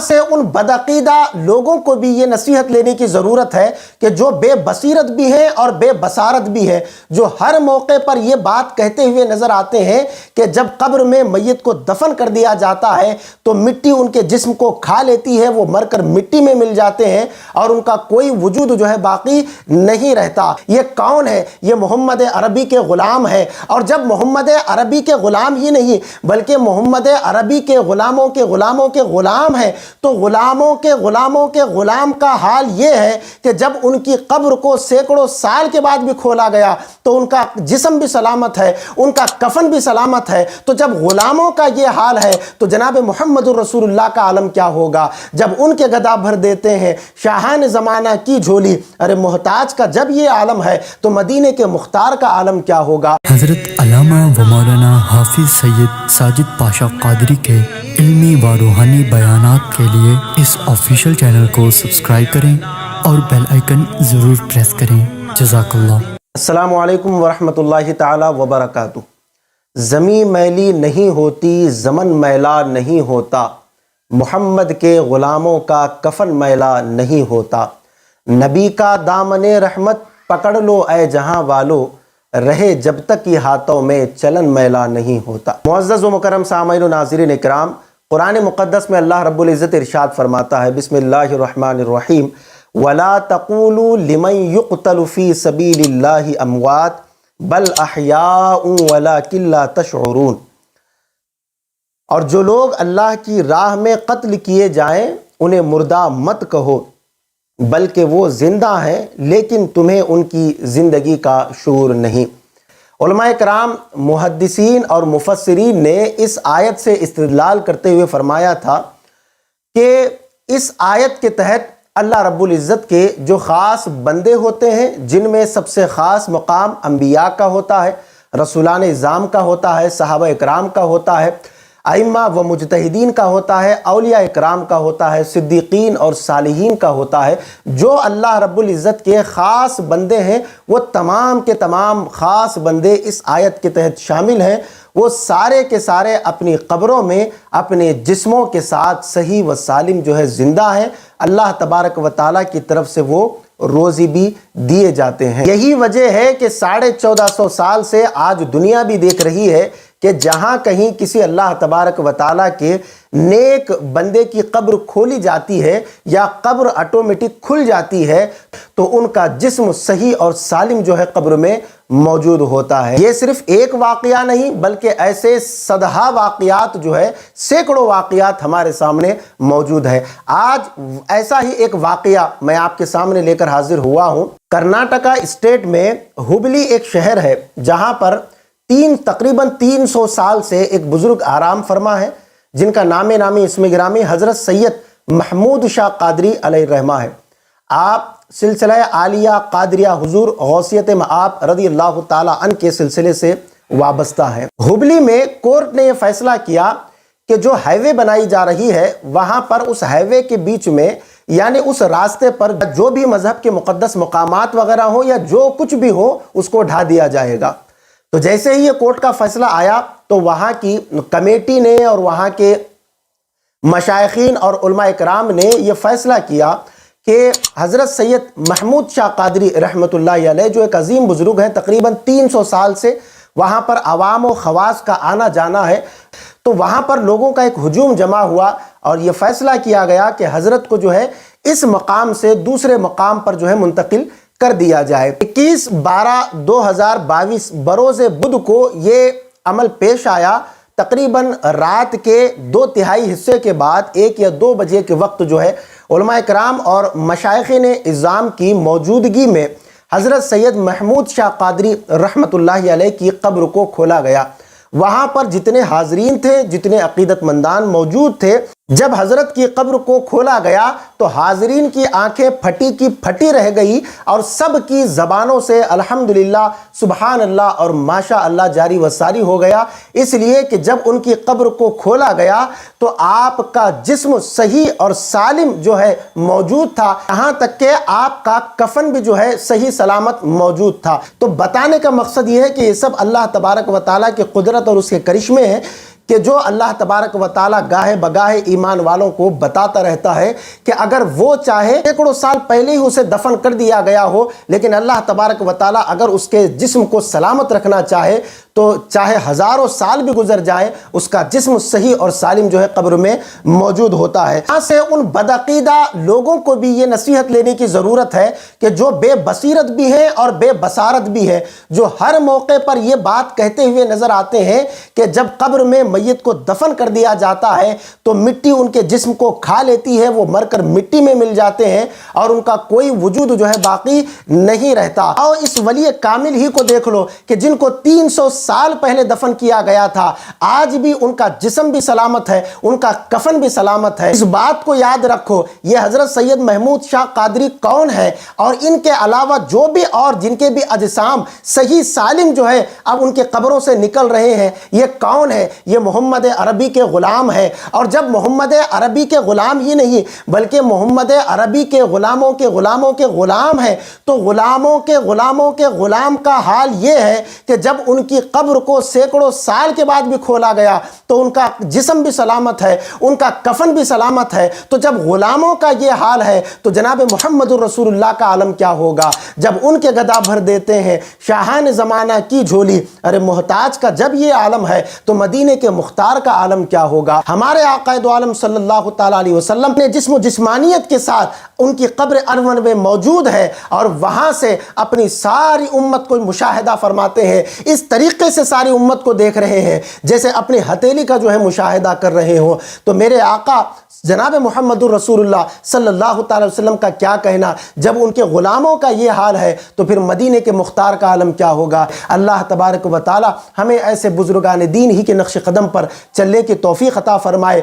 سے ان بدعقیدہ لوگوں کو بھی یہ نصیحت لینے کی ضرورت ہے کہ جو بے بصیرت بھی ہیں اور بے بصارت بھی ہیں، جو ہر موقع پر یہ بات کہتے ہوئے نظر آتے ہیں کہ جب قبر میں میت کو دفن کر دیا جاتا ہے تو مٹی ان کے جسم کو کھا لیتی ہے، وہ مر کر مٹی میں مل جاتے ہیں اور ان کا کوئی وجود جو ہے باقی نہیں رہتا۔ یہ کون ہے؟ یہ محمد عربی کے غلام ہے، اور جب محمد عربی کے غلام ہی نہیں بلکہ محمد عربی کے غلاموں کے غلاموں کے غلام ہے، تو غلاموں کے غلاموں کے غلام کا حال یہ ہے کہ جب ان کی قبر کو سینکڑوں سال کے بعد بھی کھولا گیا تو ان کا جسم بھی سلامت ہے، ان کا کفن بھی سلامت ہے۔ تو جب غلاموں کا یہ حال ہے تو جناب محمد الرسول اللہ کا عالم کیا ہوگا جب ان کے گدا بھر دیتے ہیں شاہان زمانہ کی جھولی۔ ارے محتاج کا جب یہ عالم ہے تو مدینے کے مختار کا عالم کیا ہوگا؟ حضرت علامہ و مولانا حافظ سید ساجد پاشا قادری کے علمی و روحانی بیانات کے لیے اس آفیشیل چینل کو سبسکرائب کریں اور بیل آئیکن ضرور پریس کریں۔ جزاک اللہ۔ السلام علیکم ورحمۃ اللہ تعالی وبرکاتہ۔ زمین میلی نہیں ہوتی، زمن میلا نہیں ہوتا، محمد کے غلاموں کا کفن میلا نہیں ہوتا، نبی کا دامن رحمت پکڑ لو اے جہاں والو، رہے جب تک یہ ہاتھوں میں چلن میلا نہیں ہوتا۔ معزز و مکرم سامعین و ناظرین اکرام، قرآن مقدس میں اللہ رب العزت ارشاد فرماتا ہے، بسم اللہ الرحمن الرحیم، وَلَا تَقُولُوا لِمَنْ يُقْتَلُ فِي سَبِيلِ اللَّهِ أَمْوَاتٌ بَلْ أَحْيَاءٌ وَلَكِنْ لَا تَشْعُرُونَ۔ اور جو لوگ اللہ کی راہ میں قتل کیے جائیں انہیں مردہ مت کہو، بلکہ وہ زندہ ہیں لیکن تمہیں ان کی زندگی کا شعور نہیں۔ علماء کرام محدثین اور مفسرین نے اس آیت سے استدلال کرتے ہوئے فرمایا تھا کہ اس آیت کے تحت اللہ رب العزت کے جو خاص بندے ہوتے ہیں، جن میں سب سے خاص مقام انبیاء کا ہوتا ہے، رسولان اعظام کا ہوتا ہے، صحابہ اکرام کا ہوتا ہے، ائمہ و مجتہدین کا ہوتا ہے، اولیاء اکرام کا ہوتا ہے، صدیقین اور صالحین کا ہوتا ہے، جو اللہ رب العزت کے خاص بندے ہیں وہ تمام کے تمام خاص بندے اس آیت کے تحت شامل ہیں۔ وہ سارے کے سارے اپنی قبروں میں اپنے جسموں کے ساتھ صحیح و سالم جو ہے زندہ ہیں، اللہ تبارک و تعالیٰ کی طرف سے وہ روزی بھی دیے جاتے ہیں۔ یہی وجہ ہے کہ 1450 سال سے آج دنیا بھی دیکھ رہی ہے کہ جہاں کہیں کسی اللہ تبارک و تعالیٰ کے نیک بندے کی قبر کھولی جاتی ہے یا قبر آٹومیٹک کھل جاتی ہے تو ان کا جسم صحیح اور سالم جو ہے قبر میں موجود ہوتا ہے۔ یہ صرف ایک واقعہ نہیں بلکہ ایسے صدہا واقعات جو ہے سینکڑوں واقعات ہمارے سامنے موجود ہے۔ آج ایسا ہی ایک واقعہ میں آپ کے سامنے لے کر حاضر ہوا ہوں۔ کرناٹکا اسٹیٹ میں ہبلی ایک شہر ہے جہاں پر تقریباً 300 سال سے ایک بزرگ آرام فرما ہے جن کا نامی اسم گرامی حضرت سید محمود شاہ قادری علیہ الرحمہ ہے۔ آپ سلسلہ عالیہ قادریہ حضور غوثیت مآب رضی اللہ تعالیٰ عنہ کے سلسلے سے وابستہ ہیں۔ ہبلی میں کورٹ نے یہ فیصلہ کیا کہ جو ہائی وے بنائی جا رہی ہے وہاں پر اس ہائی وے کے بیچ میں یعنی اس راستے پر جو بھی مذہب کے مقدس مقامات وغیرہ ہو یا جو کچھ بھی ہو اس کو ڈھا دیا جائے گا۔ تو جیسے ہی یہ کورٹ کا فیصلہ آیا تو وہاں کی کمیٹی نے اور وہاں کے مشائخین اور علماء کرام نے یہ فیصلہ کیا کہ حضرت سید محمود شاہ قادری رحمۃ اللہ علیہ جو ایک عظیم بزرگ ہیں، تقریباً 300 سال سے وہاں پر عوام و خواص کا آنا جانا ہے، تو وہاں پر لوگوں کا ایک ہجوم جمع ہوا اور یہ فیصلہ کیا گیا کہ حضرت کو جو ہے اس مقام سے دوسرے مقام پر جو ہے منتقل کر دیا جائے۔ 21/12/2022 بروز بدھ کو یہ عمل پیش آیا۔ تقریباً رات کے 2/3 حصے کے بعد 1 یا 2 بجے کے وقت جو ہے علماء کرام اور مشائخین اعظام کی موجودگی میں حضرت سید محمود شاہ قادری رحمۃ اللہ علیہ کی قبر کو کھولا گیا۔ وہاں پر جتنے حاضرین تھے، جتنے عقیدت مندان موجود تھے، جب حضرت کی قبر کو کھولا گیا تو حاضرین کی آنکھیں پھٹی کی پھٹی رہ گئی اور سب کی زبانوں سے الحمدللہ، سبحان اللہ اور ماشاء اللہ جاری و ساری ہو گیا، اس لیے کہ جب ان کی قبر کو کھولا گیا تو آپ کا جسم صحیح اور سالم جو ہے موجود تھا، یہاں تک کہ آپ کا کفن بھی جو ہے صحیح سلامت موجود تھا۔ تو بتانے کا مقصد یہ ہے کہ یہ سب اللہ تبارک و تعالیٰ کی قدرت اور اس کے کرشمے ہیں کہ جو اللہ تبارک و تعالیٰ گاہے بگاہے ایمان والوں کو بتاتا رہتا ہے کہ اگر وہ چاہے سینکڑوں سال پہلے ہی اسے دفن کر دیا گیا ہو، لیکن اللہ تبارک و تعالیٰ اگر اس کے جسم کو سلامت رکھنا چاہے تو چاہے ہزاروں سال بھی گزر جائیں، اس کا جسم صحیح اور سالم جو ہے قبر میں موجود ہوتا ہے۔ یہاں سے ان بدعقیدہ لوگوں کو بھی یہ نصیحت لینے کی ضرورت ہے کہ جو بے بصیرت بھی ہیں اور بے بصارت بھی ہیں، جو ہر موقع پر یہ بات کہتے ہوئے نظر آتے ہیں کہ جب قبر میں میت کو دفن کر دیا جاتا ہے تو مٹی ان کے جسم کو کھا لیتی ہے، وہ مر کر مٹی میں مل جاتے ہیں اور ان کا کوئی وجود جو ہے باقی نہیں رہتا۔ اور اس ولی کامل ہی کو دیکھ لو کہ جن کو 300 سال پہلے دفن کیا گیا تھا، آج بھی ان کا جسم بھی سلامت ہے، ان کا کفن بھی سلامت ہے۔ اس بات کو یاد رکھو، یہ حضرت سید محمود شاہ قادری کون ہے، اور ان کے علاوہ جو بھی اور جن کے بھی اجسام صحیح سالم جو ہے اب ان کے قبروں سے نکل رہے ہیں، یہ کون ہے؟ یہ محمد عربی کے غلام ہے۔ اور جب محمد عربی کے غلام ہی نہیں بلکہ محمد عربی کے غلاموں کے غلاموں کے غلام ہیں، تو غلاموں کے غلاموں کے غلام کا حال یہ ہے کہ جب ان کی قبر کو سینکڑوں سال کے بعد بھی کھولا گیا تو ان کا جسم بھی سلامت ہے، ان کا کفن بھی سلامت ہے۔ تو جب غلاموں کا یہ حال ہے تو جناب محمد الرسول اللہ کا عالم کیا ہوگا؟ جب ان کے گدا بھر دیتے ہیں شاہان زمانہ کی جھولی، ارے محتاج کا جب یہ عالم ہے تو مدینے کے مختار کا عالم کیا ہوگا؟ ہمارے آقا دو عالم صلی اللہ تعالیٰ علیہ وسلم نے جسم و جسمانیت کے ساتھ ان کی قبر ارون میں موجود ہے اور وہاں سے اپنی ساری امت کو مشاہدہ فرماتے ہیں، اس طریقے سے ساری امت کو دیکھ رہے ہیں جیسے اپنی ہتھیلی کا جو ہے مشاہدہ کر رہے ہوں۔ تو میرے آقا جناب محمد الرسول اللہ صلی اللہ تعالی وسلم کا کیا کہنا، جب ان کے غلاموں کا یہ حال ہے تو پھر مدینے کے مختار کا عالم کیا ہوگا؟ اللہ تبارک و تعالی ہمیں ایسے بزرگان دین ہی کے نقش قدم پر چلنے کی توفیق عطا فرمائے۔